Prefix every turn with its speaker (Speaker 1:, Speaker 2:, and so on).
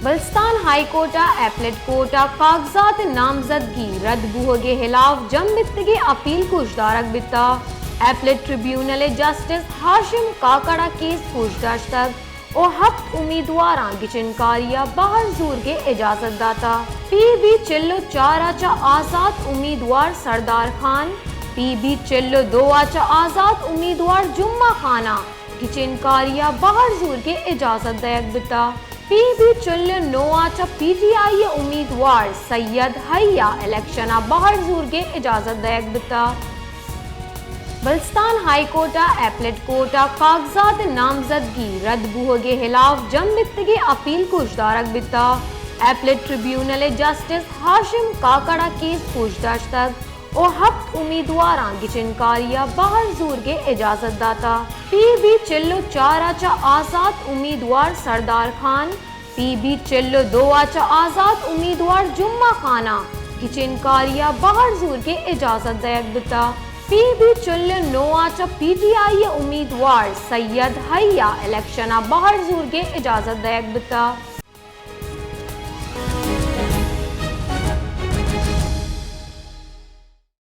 Speaker 1: बल्स्तान high Carta appellate Carta कागजात नामजदगी रद्द बुहोगे खिलाफ जम बित्तगी अपील कुशदारक बिता एपलेट ट्रिब्यूनल जस्टिस हाशिम काकड़ा केस पूछताछ तक और हफ्त उम्मीदवार गिचनकारिया बाहर जूर के इजाजत दाता पीबी चिल्लो 4 आचा आजाद उम्मीदवार सरदार खान पीबी चिल्लो 2 आचा आजाद उम्मीदवार जुम्मा खाना गिचनकारिया बाहर जूर के इजाजत दयक बिता पीबी चिल्लो 9 आचा पीटीआई उम्मीदवार सैयद हैया इलेक्शन बाहर जूर के इजाजत दयक बिता बल्स्तान हाई कोर्टा एपलेट कोर्टा कागजात नामजदगी रद्द बुहोगे खिलाफ जम बित्तगी अपील कुशदारक बिता एपलेट ट्रिब्यूनल जस्टिस हाशिम काकड़ा केस पूछताछ तक और हफ्त उम्मीदवार गिचनकारिया बाहर जूर के इजाजत दाता पीबी चिल्लो 4 आचा आजाद उम्मीदवार सरदार खान पीबी चिल्लो 2 आचा आजाद उम्मीदवार जुम्मा खाना गिचनकारिया बाहर जूर के इजाजत दयक बिता पीबी चिल्लो 9 आचा पीटीआई उम्मीदवार सैयद हैया इलेक्शन बाहर जूर के इजाजत दयक बिता